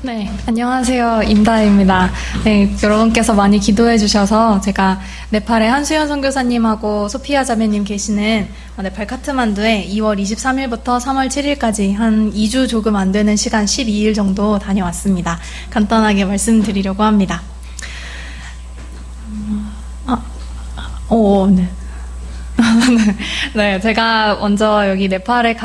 네, 안녕하세요. 임다혜입니다. 네, 여러분께서 많이 기도해 주셔서 제가 네팔에 한수연 선교사님하고 소피아 자매님 계시는 네팔 카트만두에 2월 23일부터 3월 7일까지 한 2주 조금 안 되는 시간 12일 정도 다녀왔습니다. 간단하게 말씀드리려고 합니다. 네. 네, 제가 먼저 여기 네팔에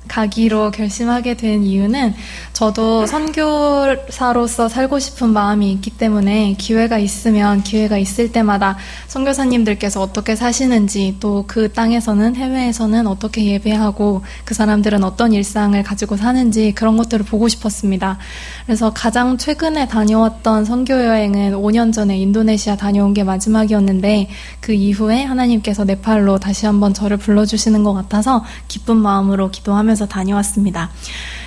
가기로 결심하게 된 이유는 저도 선교사로서 살고 싶은 마음이 있기 때문에 기회가 있을 때마다 선교사님들께서 어떻게 사시는지, 또 그 땅에서는, 해외에서는 어떻게 예배하고 그 사람들은 어떤 일상을 가지고 사는지 그런 것들을 보고 싶었습니다. 그래서 가장 최근에 다녀왔던 선교여행은 5년 전에 인도네시아 다녀온 게 마지막이었는데, 그 이후에 하나님께서 네팔로 다시 한번 저를 불러주시는 것 같아서 기쁜 마음으로 기도하면서 다녀왔습니다.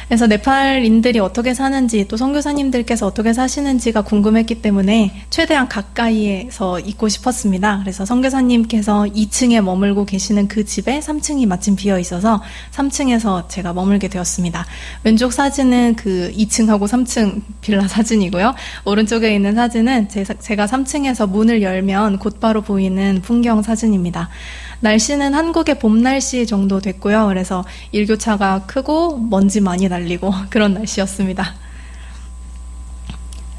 그래서 네팔인들이 어떻게 사는지, 또 선교사님들께서 어떻게 사시는지가 궁금했기 때문에 최대한 가까이에서 있고 싶었습니다. 그래서 선교사님께서 2층에 머물고 계시는 그 집에 3층이 마침 비어 있어서 3층에서 제가 머물게 되었습니다. 왼쪽 사진은 그 2층하고 3층 빌라 사진이고요. 오른쪽에 있는 사진은 제가 3층에서 문을 열면 곧바로 보이는 풍경 사진입니다. 날씨는 한국의 봄 날씨 정도 됐고요. 그래서 일교차가 크고 먼지 많이 날리고 그런 날씨였습니다.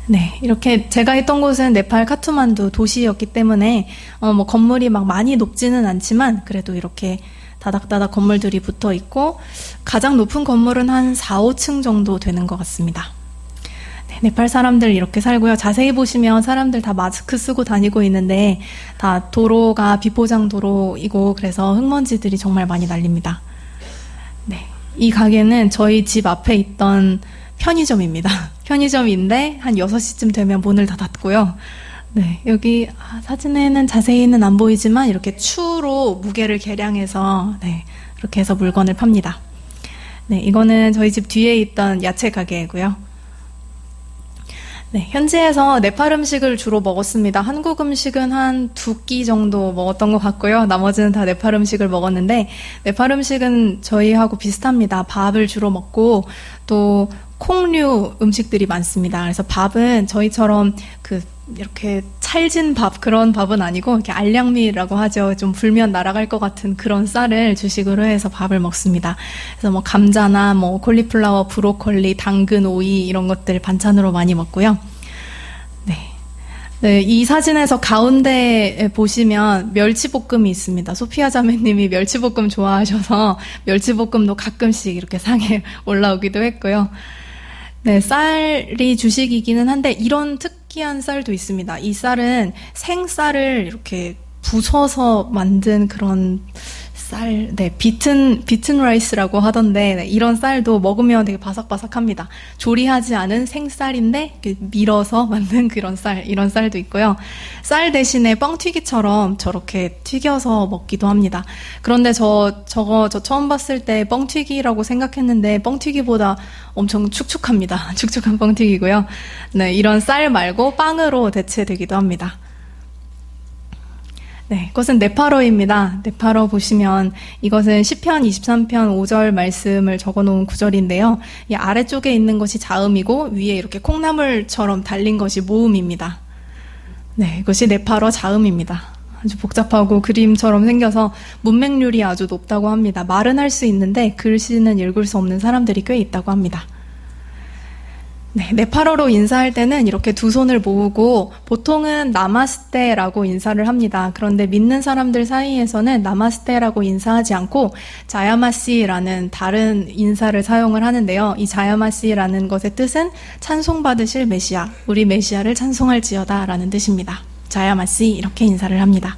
네, 이렇게 제가 있던 곳은 네팔 카트만두 도시였기 때문에 건물이 막 많이 높지는 않지만 그래도 이렇게 다닥다닥 건물들이 붙어 있고, 가장 높은 건물은 한 4, 5층 정도 되는 것 같습니다. 네팔 사람들 이렇게 살고요. 자세히 보시면 사람들 다 마스크 쓰고 다니고 있는데 다 도로가 비포장 도로이고 그래서 흙먼지들이 정말 많이 날립니다. 네, 이 가게는 저희 집 앞에 있던 편의점입니다. 편의점인데 한 6시쯤 되면 문을 다 닫고요. 네, 여기 사진에는 자세히는 안 보이지만 이렇게 추로 무게를 계량해서 이렇게 해서 물건을 팝니다. 네, 이거는 저희 집 뒤에 있던 야채 가게이고요. 네, 현지에서 네팔 음식을 주로 먹었습니다. 한국 음식은 한 2끼 정도 먹었던 것 같고요. 나머지는 다 네팔 음식을 먹었는데, 네팔 음식은 저희하고 비슷합니다. 밥을 주로 먹고 또 콩류 음식들이 많습니다. 그래서 밥은 저희처럼 이렇게 찰진 밥, 그런 밥은 아니고 이렇게 알량미라고 하죠. 좀 불면 날아갈 것 같은 그런 쌀을 주식으로 해서 밥을 먹습니다. 그래서 감자나 콜리플라워, 브로콜리, 당근, 오이 이런 것들 반찬으로 많이 먹고요. 네, 이 사진에서 가운데 보시면 멸치볶음이 있습니다. 소피아 자매님이 멸치볶음 좋아하셔서 멸치볶음도 가끔씩 이렇게 상에 올라오기도 했고요. 네, 쌀이 주식이기는 한데 이런 특이한 쌀도 있습니다. 이 쌀은 생쌀을 이렇게 부숴서 만든 그런 쌀, 비튼 라이스라고 하던데, 이런 쌀도 먹으면 되게 바삭바삭합니다. 조리하지 않은 생쌀인데 밀어서 만든 그런 이런 쌀도 있고요. 쌀 대신에 뻥튀기처럼 저렇게 튀겨서 먹기도 합니다. 그런데 저 처음 봤을 때 뻥튀기라고 생각했는데 뻥튀기보다 엄청 축축합니다. 축축한 뻥튀기고요. 네, 이런 쌀 말고 빵으로 대체되기도 합니다. 네, 이것은 네팔어입니다. 네팔어 보시면 이것은 시편 23편 5절 말씀을 적어놓은 구절인데요. 이 아래쪽에 있는 것이 자음이고 위에 이렇게 콩나물처럼 달린 것이 모음입니다. 네, 이것이 네팔어 자음입니다. 아주 복잡하고 그림처럼 생겨서 문맹률이 아주 높다고 합니다. 말은 할 수 있는데 글씨는 읽을 수 없는 사람들이 꽤 있다고 합니다. 네, 네팔어로 인사할 때는 이렇게 두 손을 모으고 보통은 나마스테라고 인사를 합니다. 그런데 믿는 사람들 사이에서는 나마스테라고 인사하지 않고 자야마시라는 다른 인사를 사용을 하는데요. 이 자야마시라는 것의 뜻은 찬송받으실 메시아, 우리 메시아를 찬송할지어다 라는 뜻입니다. 자야마시 이렇게 인사를 합니다.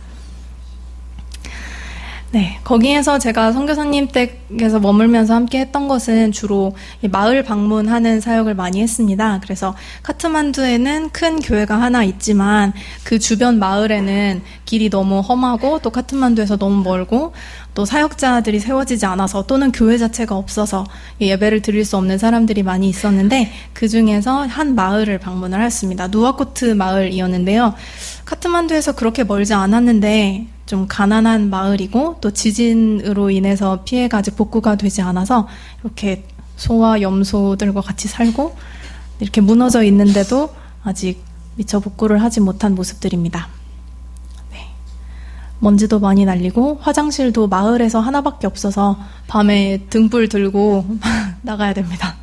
네, 거기에서 제가 선교사님 댁에서 머물면서 함께 했던 것은 주로 마을 방문하는 사역을 많이 했습니다. 그래서 카트만두에는 큰 교회가 하나 있지만 그 주변 마을에는 길이 너무 험하고 또 카트만두에서 너무 멀고 또 사역자들이 세워지지 않아서 또는 교회 자체가 없어서 예배를 드릴 수 없는 사람들이 많이 있었는데 그 중에서 한 마을을 방문을 했습니다. 누아코트 마을이었는데요. 카트만두에서 그렇게 멀지 않았는데 좀 가난한 마을이고 또 지진으로 인해서 피해가 아직 복구가 되지 않아서 이렇게 소와 염소들과 같이 살고 이렇게 무너져 있는데도 아직 미처 복구를 하지 못한 모습들입니다. 네. 먼지도 많이 날리고 화장실도 마을에서 하나밖에 없어서 밤에 등불 들고 나가야 됩니다.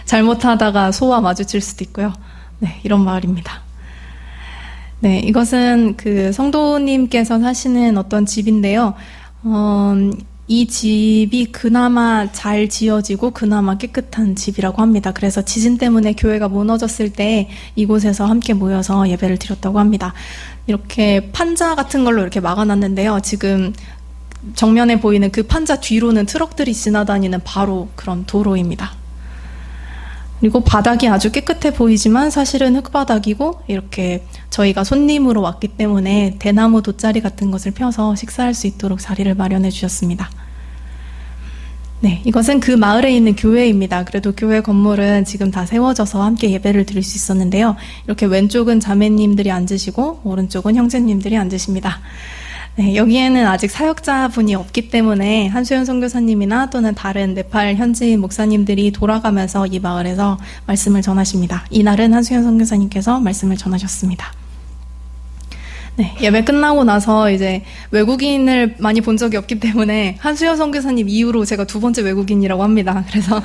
잘못하다가 소와 마주칠 수도 있고요. 네, 이런 마을입니다. 네, 이것은 그 성도님께서 사시는 어떤 집인데요. 이 집이 그나마 잘 지어지고 그나마 깨끗한 집이라고 합니다. 그래서 지진 때문에 교회가 무너졌을 때 이곳에서 함께 모여서 예배를 드렸다고 합니다. 이렇게 판자 같은 걸로 이렇게 막아놨는데요. 지금 정면에 보이는 그 판자 뒤로는 트럭들이 지나다니는 바로 그런 도로입니다. 그리고 바닥이 아주 깨끗해 보이지만 사실은 흙바닥이고 이렇게 저희가 손님으로 왔기 때문에 대나무 돗자리 같은 것을 펴서 식사할 수 있도록 자리를 마련해 주셨습니다. 네, 이것은 그 마을에 있는 교회입니다. 그래도 교회 건물은 지금 다 세워져서 함께 예배를 드릴 수 있었는데요. 이렇게 왼쪽은 자매님들이 앉으시고 오른쪽은 형제님들이 앉으십니다. 네, 여기에는 아직 사역자분이 없기 때문에 한수연 선교사님이나 또는 다른 네팔 현지인 목사님들이 돌아가면서 이 마을에서 말씀을 전하십니다. 이날은 한수연 선교사님께서 말씀을 전하셨습니다. 네, 예배 끝나고 나서 이제 외국인을 많이 본 적이 없기 때문에 한수연 선교사님 이후로 제가 두 번째 외국인이라고 합니다. 그래서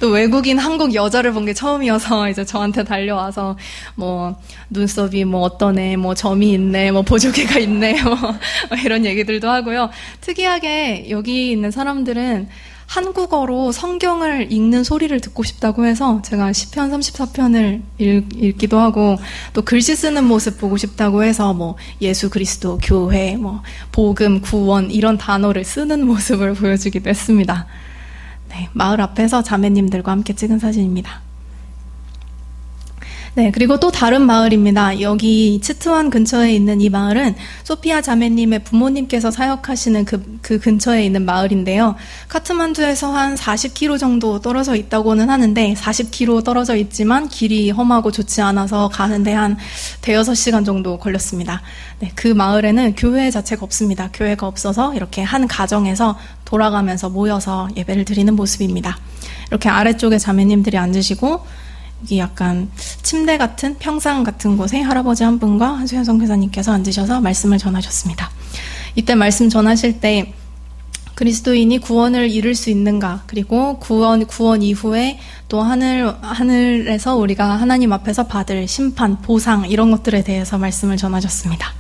또 외국인 한국 여자를 본 게 처음이어서 이제 저한테 달려와서 뭐 눈썹이 뭐 어떠네, 뭐 점이 있네, 뭐 보조개가 있네, 뭐 이런 얘기들도 하고요. 특이하게 여기 있는 사람들은 한국어로 성경을 읽는 소리를 듣고 싶다고 해서 제가 시편 34편을 읽기도 하고 또 글씨 쓰는 모습 보고 싶다고 해서 뭐 예수 그리스도, 교회, 뭐 복음, 구원 이런 단어를 쓰는 모습을 보여주기도 했습니다. 네, 마을 앞에서 자매님들과 함께 찍은 사진입니다. 네, 그리고 또 다른 마을입니다. 여기 치트완 근처에 있는 이 마을은 소피아 자매님의 부모님께서 사역하시는 그 근처에 있는 마을인데요. 카트만두에서 한 40km 정도 떨어져 있다고는 하는데 40km 떨어져 있지만 길이 험하고 좋지 않아서 가는데 한 대여섯 시간 정도 걸렸습니다. 네, 그 마을에는 교회 자체가 없습니다. 교회가 없어서 이렇게 한 가정에서 돌아가면서 모여서 예배를 드리는 모습입니다. 이렇게 아래쪽에 자매님들이 앉으시고 여기 약간 침대 같은 평상 같은 곳에 할아버지 한 분과 한수연 선교사님께서 앉으셔서 말씀을 전하셨습니다. 이때 말씀 전하실 때 그리스도인이 구원을 이룰 수 있는가, 그리고 구원 이후에 또 하늘에서 우리가 하나님 앞에서 받을 심판, 보상 이런 것들에 대해서 말씀을 전하셨습니다.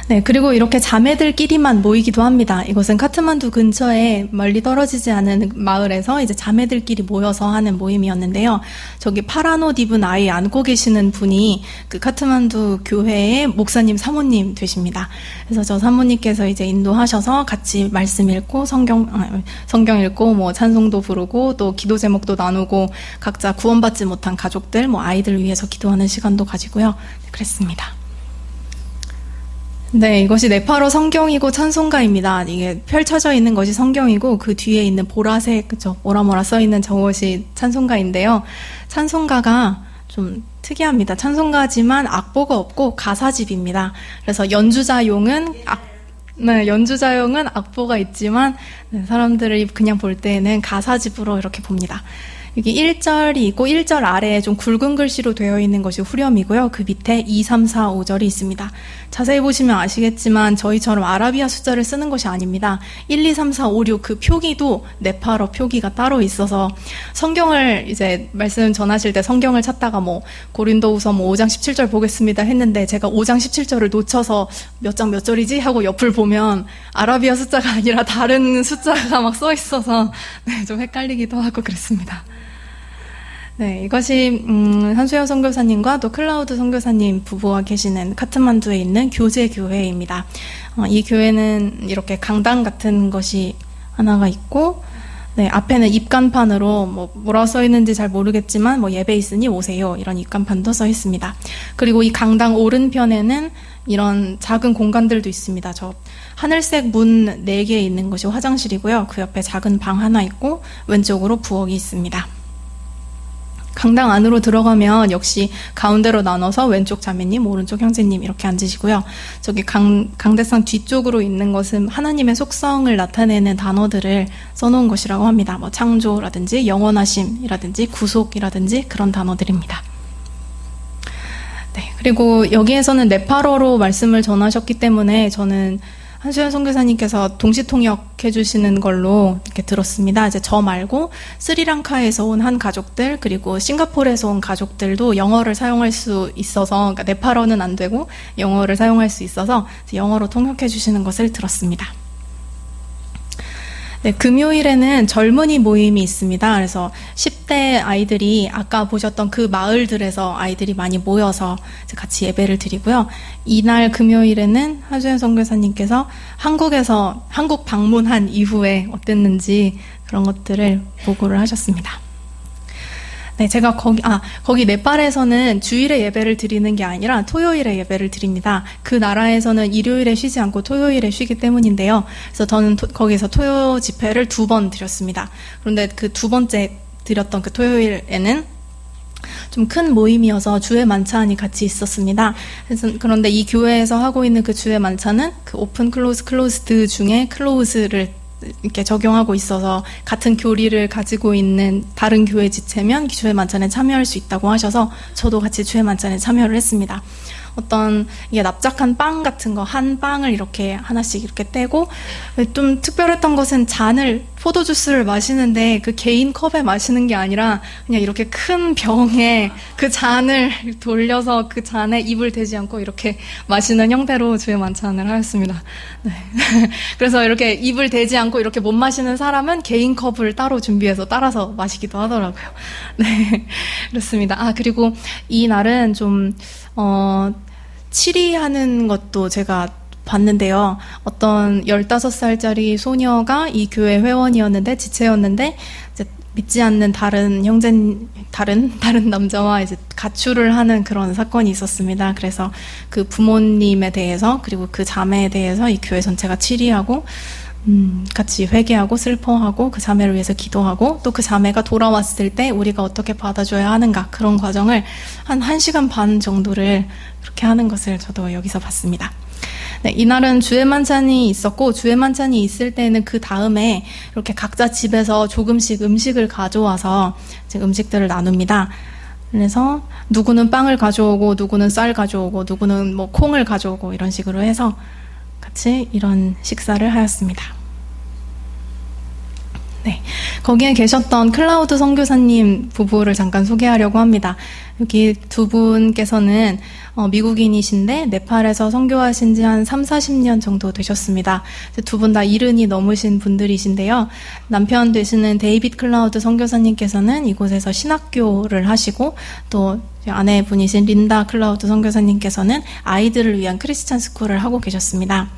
네, 그리고 이렇게 자매들끼리만 모이기도 합니다. 이것은 카트만두 근처에 멀리 떨어지지 않은 마을에서 이제 자매들끼리 모여서 하는 모임이었는데요. 저기 파란 옷 입은 아이 안고 계시는 분이 그 카트만두 교회의 목사님 사모님 되십니다. 그래서 저 사모님께서 이제 인도하셔서 같이 말씀 읽고 성경 읽고 뭐 찬송도 부르고 또 기도 제목도 나누고 각자 구원받지 못한 가족들, 뭐 아이들 위해서 기도하는 시간도 가지고요. 그랬습니다. 네, 이것이 네팔어 성경이고 찬송가입니다. 이게 펼쳐져 있는 것이 성경이고 그 뒤에 있는 보라색, 그죠? 뭐라 써 있는 저것이 찬송가인데요. 찬송가가 좀 특이합니다. 찬송가지만 악보가 없고 가사집입니다. 그래서 연주자용은 악보가 있지만 사람들이 그냥 볼 때는 가사집으로 이렇게 봅니다. 여기 1절이 있고 1절 아래에 좀 굵은 글씨로 되어 있는 것이 후렴이고요. 그 밑에 2, 3, 4, 5절이 있습니다. 자세히 보시면 아시겠지만 저희처럼 아라비아 숫자를 쓰는 것이 아닙니다. 1, 2, 3, 4, 5, 6 그 표기도 네팔어 표기가 따로 있어서 성경을 이제 말씀 전하실 때 성경을 찾다가 뭐 고린도후서 뭐 5장 17절 보겠습니다 했는데 제가 5장 17절을 놓쳐서 몇 장 몇 절이지 하고 옆을 보면 아라비아 숫자가 아니라 다른 숫자가 막 써 있어서 좀 헷갈리기도 하고 그랬습니다. 네, 이것이 한수연 선교사님과 또 클라우드 선교사님 부부가 계시는 카트만두에 있는 교제 교회입니다. 이 교회는 이렇게 강당 같은 것이 하나가 있고, 네, 앞에는 입간판으로 뭐라 써 있는지 잘 모르겠지만 뭐 예배 있으니 오세요 이런 입간판도 써 있습니다. 그리고 이 강당 오른편에는 이런 작은 공간들도 있습니다. 저 하늘색 문 4개 있는 것이 화장실이고요. 그 옆에 작은 방 하나 있고 왼쪽으로 부엌이 있습니다. 강당 안으로 들어가면 역시 가운데로 나눠서 왼쪽 자매님, 오른쪽 형제님 이렇게 앉으시고요. 저기 강대상 뒤쪽으로 있는 것은 하나님의 속성을 나타내는 단어들을 써놓은 것이라고 합니다. 뭐 창조라든지 영원하심이라든지 구속이라든지 그런 단어들입니다. 네, 그리고 여기에서는 네팔어로 말씀을 전하셨기 때문에 저는 한수연 선교사님께서 동시통역해 주시는 걸로 이렇게 들었습니다. 이제 저 말고 스리랑카에서 온 한 가족들, 그리고 싱가포르에서 온 가족들도 영어를 사용할 수 있어서, 그러니까 네팔어는 안 되고 영어를 사용할 수 있어서 영어로 통역해 주시는 것을 들었습니다. 네, 금요일에는 젊은이 모임이 있습니다. 그래서 10대 아이들이 아까 보셨던 그 마을들에서 아이들이 많이 모여서 같이 예배를 드리고요. 이날 금요일에는 하주연 선교사님께서 한국 방문한 이후에 어땠는지 그런 것들을 보고를 하셨습니다. 네, 제가 거기 네팔에서는 주일에 예배를 드리는 게 아니라 토요일에 예배를 드립니다. 그 나라에서는 일요일에 쉬지 않고 토요일에 쉬기 때문인데요. 그래서 저는 거기서 토요 집회를 2번 드렸습니다. 그런데 그 2번째 드렸던 그 토요일에는 좀 큰 모임이어서 주의 만찬이 같이 있었습니다. 그런데 이 교회에서 하고 있는 그 주의 만찬은 그 오픈, 클로즈, 클로즈드 중에 클로즈를 이렇게 적용하고 있어서 같은 교리를 가지고 있는 다른 교회 지체면 주의 만찬에 참여할 수 있다고 하셔서 저도 같이 주의 만찬에 참여를 했습니다. 이게 납작한 빵 같은 거, 한 빵을 이렇게 하나씩 이렇게 떼고, 좀 특별했던 것은 포도주스를 마시는데 그 개인 컵에 마시는 게 아니라 그냥 이렇게 큰 병에 그 잔을 돌려서 그 잔에 입을 대지 않고 이렇게 마시는 형태로 주의 만찬을 하였습니다. 네. 그래서 이렇게 입을 대지 않고 이렇게 못 마시는 사람은 개인 컵을 따로 준비해서 따라서 마시기도 하더라고요. 네. 그렇습니다. 그리고 이 날은 좀, 치리하는 것도 제가 봤는데요. 어떤 15살짜리 소녀가 이 교회 회원이었는데, 지체였는데, 이제 믿지 않는 다른 남자와 이제 가출을 하는 그런 사건이 있었습니다. 그래서 그 부모님에 대해서, 그리고 그 자매에 대해서 이 교회 전체가 치리하고, 같이 회개하고 슬퍼하고 그 자매를 위해서 기도하고 또 그 자매가 돌아왔을 때 우리가 어떻게 받아줘야 하는가, 그런 과정을 한 1시간 반 정도를 그렇게 하는 것을 저도 여기서 봤습니다. 네, 이날은 주의 만찬이 있었고, 주의 만찬이 있을 때는 그 다음에 이렇게 각자 집에서 조금씩 음식을 가져와서 이제 음식들을 나눕니다. 그래서 누구는 빵을 가져오고 누구는 쌀 가져오고 누구는 뭐 콩을 가져오고 이런 식으로 해서 같이 이런 식사를 하였습니다. 네, 거기에 계셨던 클라우드 선교사님 부부를 잠깐 소개하려고 합니다. 여기 두 분께서는 미국인이신데 네팔에서 선교하신 지 한 30-40년 정도 되셨습니다. 두 분 다 70이 넘으신 분들이신데요. 남편 되시는 데이빗 클라우드 선교사님께서는 이곳에서 신학교를 하시고, 또 아내분이신 린다 클라우드 선교사님께서는 아이들을 위한 크리스찬 스쿨을 하고 계셨습니다.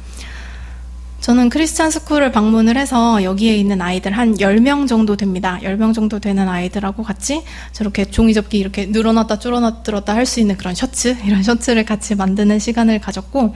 저는 크리스찬 스쿨을 방문을 해서 여기에 있는 아이들 한 10명 정도 됩니다. 10명 정도 되는 아이들하고 같이 저렇게 종이접기 이렇게 늘어놨다 줄어들었다 할 수 있는 그런 이런 셔츠를 같이 만드는 시간을 가졌고,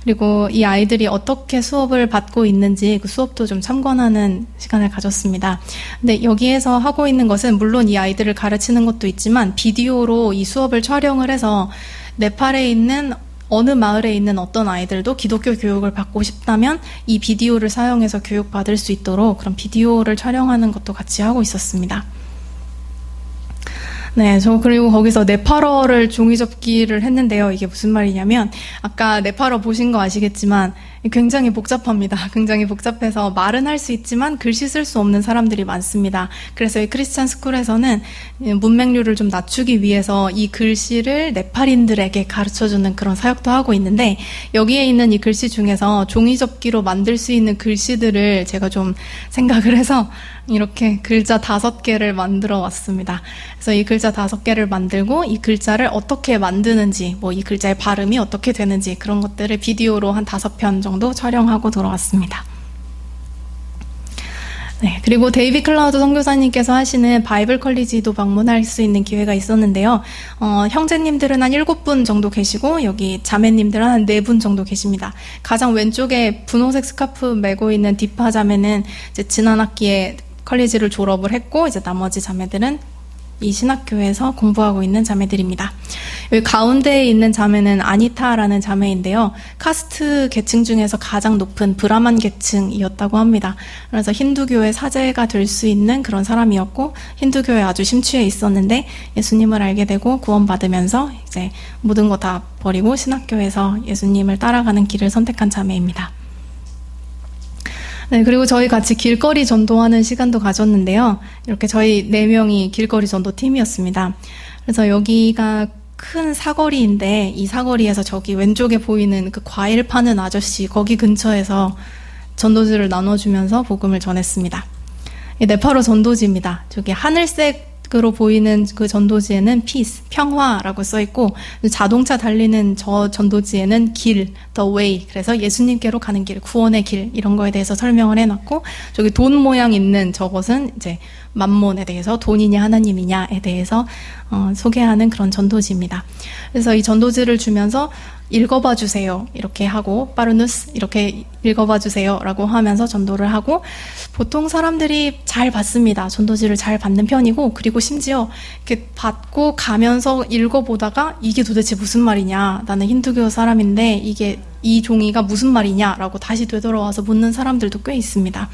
그리고 이 아이들이 어떻게 수업을 받고 있는지 그 수업도 좀 참관하는 시간을 가졌습니다. 근데 여기에서 하고 있는 것은 물론 이 아이들을 가르치는 것도 있지만 비디오로 이 수업을 촬영을 해서 네팔에 있는 어느 마을에 있는 어떤 아이들도 기독교 교육을 받고 싶다면 이 비디오를 사용해서 교육받을 수 있도록 그런 비디오를 촬영하는 것도 같이 하고 있었습니다. 네, 저 그리고 거기서 네팔어를 종이접기를 했는데요. 이게 무슨 말이냐면, 아까 네팔어 보신 거 아시겠지만 굉장히 복잡합니다. 굉장히 복잡해서 말은 할 수 있지만 글씨 쓸 수 없는 사람들이 많습니다. 그래서 이 크리스찬 스쿨에서는 문맹률을 좀 낮추기 위해서 이 글씨를 네팔인들에게 가르쳐주는 그런 사역도 하고 있는데, 여기에 있는 이 글씨 중에서 종이접기로 만들 수 있는 글씨들을 제가 좀 생각을 해서 이렇게 글자 5개를 만들어 왔습니다. 그래서 이 글자 5개를 만들고 이 글자를 어떻게 만드는지, 뭐 이 글자의 발음이 어떻게 되는지 그런 것들을 비디오로 한 5편 정도 촬영하고 돌아왔습니다. 네, 그리고 데이빗 클라우드 선교사님께서 하시는 바이블 컬리지도 방문할 수 있는 기회가 있었는데요. 형제님들은 한 7분 정도 계시고 여기 자매님들은 한 4분 정도 계십니다. 가장 왼쪽에 분홍색 스카프 메고 있는 디파 자매는 이제 지난 학기에 컬리지를 졸업을 했고, 이제 나머지 자매들은 이 신학교에서 공부하고 있는 자매들입니다. 여기 가운데에 있는 자매는 아니타라는 자매인데요. 카스트 계층 중에서 가장 높은 브라만 계층이었다고 합니다. 그래서 힌두교의 사제가 될 수 있는 그런 사람이었고 힌두교에 아주 심취해 있었는데 예수님을 알게 되고 구원받으면서 이제 모든 거 다 버리고 신학교에서 예수님을 따라가는 길을 선택한 자매입니다. 네, 그리고 저희 같이 길거리 전도하는 시간도 가졌는데요. 이렇게 저희 4명이 길거리 전도 팀이었습니다. 그래서 여기가 큰 사거리인데 이 사거리에서 저기 왼쪽에 보이는 그 과일 파는 아저씨 거기 근처에서 전도지를 나눠주면서 복음을 전했습니다. 네팔어 전도지입니다. 저기 하늘색으로 보이는 그 전도지에는 peace, 평화라고 써있고 자동차 달리는 저 전도지에는 길, the way, 그래서 예수님께로 가는 길, 구원의 길 이런 거에 대해서 설명을 해놨고 저기 돈 모양 있는 저것은 이제 만몬에 대해서 돈이냐 하나님이냐에 대해서 소개하는 그런 전도지입니다. 그래서 이 전도지를 주면서 읽어봐 주세요 이렇게 하고 빠르누스 이렇게 읽어봐 주세요 라고 하면서 전도를 하고 보통 사람들이 잘 받습니다. 전도지를 잘 받는 편이고 그리고 심지어 이렇게 받고 가면서 읽어보다가 이게 도대체 무슨 말이냐 나는 힌두교 사람인데 이게 이 종이가 무슨 말이냐 라고 다시 되돌아와서 묻는 사람들도 꽤 있습니다.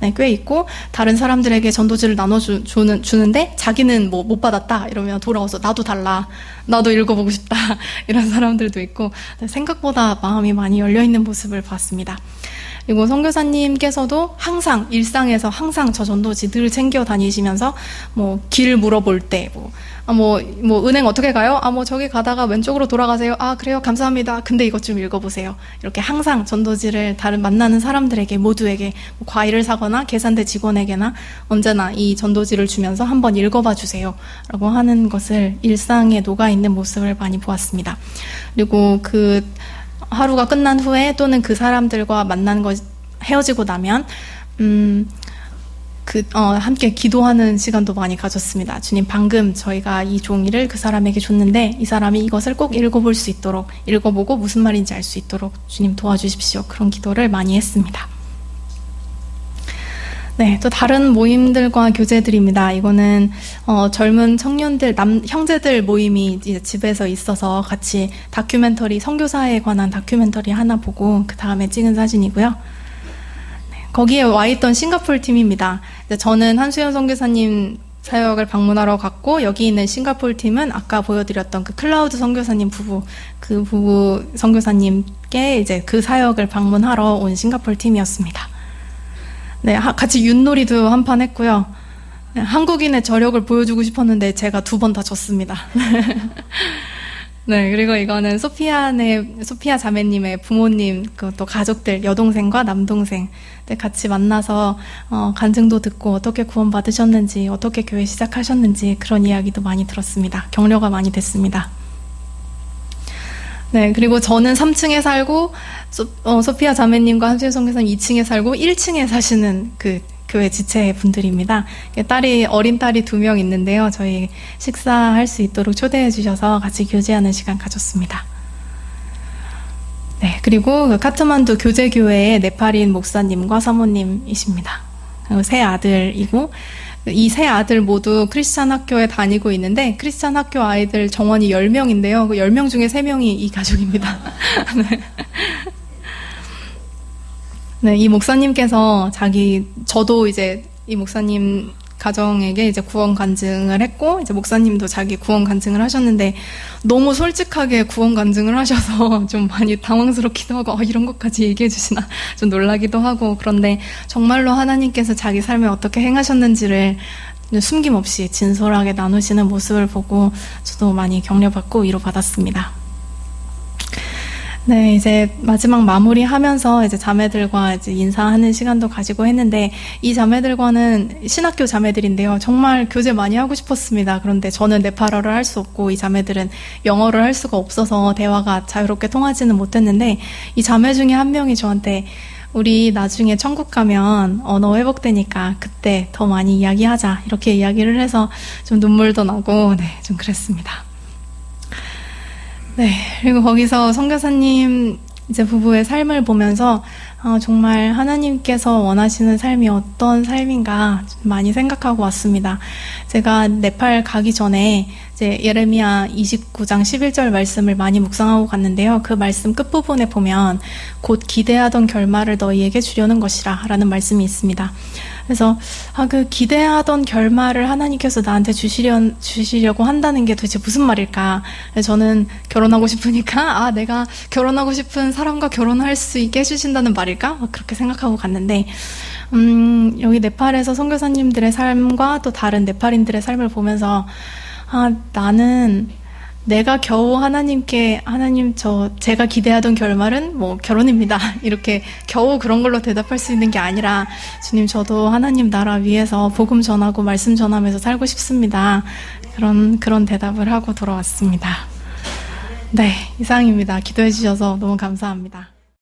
네, 꽤 있고 다른 사람들에게 전도지를 나눠주는데 자기는 뭐 못 받았다 이러면 돌아와서 나도 달라 나도 읽어보고 싶다 이런 사람들도 있고 생각보다 마음이 많이 열려있는 모습을 봤습니다. 그리고 선교사님께서도 항상 일상에서 항상 저 전도지 늘 챙겨 다니시면서 뭐 길 물어볼 때 뭐 은행 어떻게 가요? 저기 가다가 왼쪽으로 돌아가세요. 그래요. 감사합니다. 근데 이것 좀 읽어보세요. 이렇게 항상 전도지를 다른 만나는 사람들에게 모두에게 뭐 과일을 사거나 계산대 직원에게나 언제나 이 전도지를 주면서 한번 읽어봐 주세요. 라고 하는 것을 일상에 녹아있는 모습을 많이 보았습니다. 그리고 그 하루가 끝난 후에 또는 그 사람들과 만나는 것 헤어지고 나면 함께 기도하는 시간도 많이 가졌습니다. 주님 방금 저희가 이 종이를 그 사람에게 줬는데 이 사람이 이것을 꼭 읽어볼 수 있도록 읽어보고 무슨 말인지 알 수 있도록 주님 도와주십시오. 그런 기도를 많이 했습니다. 네, 또 다른 모임들과 교제들입니다. 이거는 젊은 청년들, 형제들 모임이 이제 집에서 있어서 같이 다큐멘터리, 선교사에 관한 다큐멘터리 하나 보고 그 다음에 찍은 사진이고요. 거기에 와 있던 싱가포르 팀입니다. 저는 한수연 선교사님 사역을 방문하러 갔고 여기 있는 싱가포르 팀은 아까 보여드렸던 그 클라우드 선교사님 부부 그 부부 선교사님께 이제 그 사역을 방문하러 온 싱가포르 팀이었습니다. 네, 같이 윷놀이도 한 판 했고요. 네, 한국인의 저력을 보여주고 싶었는데 제가 2번 다 졌습니다. 네, 그리고 이거는 소피아 자매님의 부모님, 또 가족들, 여동생과 남동생 같이 만나서 간증도 듣고 어떻게 구원받으셨는지, 어떻게 교회 시작하셨는지 그런 이야기도 많이 들었습니다. 격려가 많이 됐습니다. 네, 그리고 저는 3층에 살고 소피아 자매님과 한수연 선교사님 2층에 살고 1층에 사시는 그 교회 지체 분들입니다. 어린 딸이 2명 있는데요. 저희 식사할 수 있도록 초대해 주셔서 같이 교제하는 시간 가졌습니다. 네, 그리고 그 카트만두 교제교회의 네팔인 목사님과 사모님이십니다. 그리고 3 아들이고 이 3 아들 모두 크리스찬 학교에 다니고 있는데 크리스찬 학교 아이들 정원이 10명인데요. 그 10명 중에 3명이 이 가족입니다. 네. 네, 이 목사님께서 저도 이제 이 목사님 가정에게 이제 구원 간증을 했고, 이제 목사님도 자기 구원 간증을 하셨는데, 너무 솔직하게 구원 간증을 하셔서 좀 많이 당황스럽기도 하고, 이런 것까지 얘기해 주시나 좀 놀라기도 하고, 그런데 정말로 하나님께서 자기 삶에 어떻게 행하셨는지를 숨김없이 진솔하게 나누시는 모습을 보고, 저도 많이 격려받고 위로받았습니다. 네, 이제 마지막 마무리하면서 이제 자매들과 이제 인사하는 시간도 가지고 했는데 이 자매들과는 신학교 자매들인데요. 정말 교제 많이 하고 싶었습니다. 그런데 저는 네팔어를 할 수 없고 이 자매들은 영어를 할 수가 없어서 대화가 자유롭게 통하지는 못했는데 이 자매 중에 한 명이 저한테 우리 나중에 천국 가면 언어 회복되니까 그때 더 많이 이야기하자 이렇게 이야기를 해서 좀 눈물도 나고 네, 좀 그랬습니다. 네, 그리고 거기서 선교사님이 이제 부부의 삶을 보면서 정말 하나님께서 원하시는 삶이 어떤 삶인가 많이 생각하고 왔습니다. 제가 네팔 가기 전에 이제 예레미야 29장 11절 말씀을 많이 묵상하고 갔는데요. 그 말씀 끝부분에 보면 곧 기대하던 결말을 너희에게 주려는 것이라 라는 말씀이 있습니다. 그래서 그 기대하던 결말을 하나님께서 나한테 주시려고 한다는 게 도대체 무슨 말일까? 저는 결혼하고 싶으니까 내가 결혼하고 싶은 사람과 결혼할 수 있게 해주신다는 말일까? 그렇게 생각하고 갔는데 여기 네팔에서 선교사님들의 삶과 또 다른 네팔인들의 삶을 보면서 나는 내가 겨우 하나님께 제가 기대하던 결말은 뭐 결혼입니다. 이렇게 겨우 그런 걸로 대답할 수 있는 게 아니라 주님 저도 하나님 나라 위해서 복음 전하고 말씀 전하면서 살고 싶습니다. 그런 대답을 하고 돌아왔습니다. 네, 이상입니다. 기도해 주셔서 너무 감사합니다.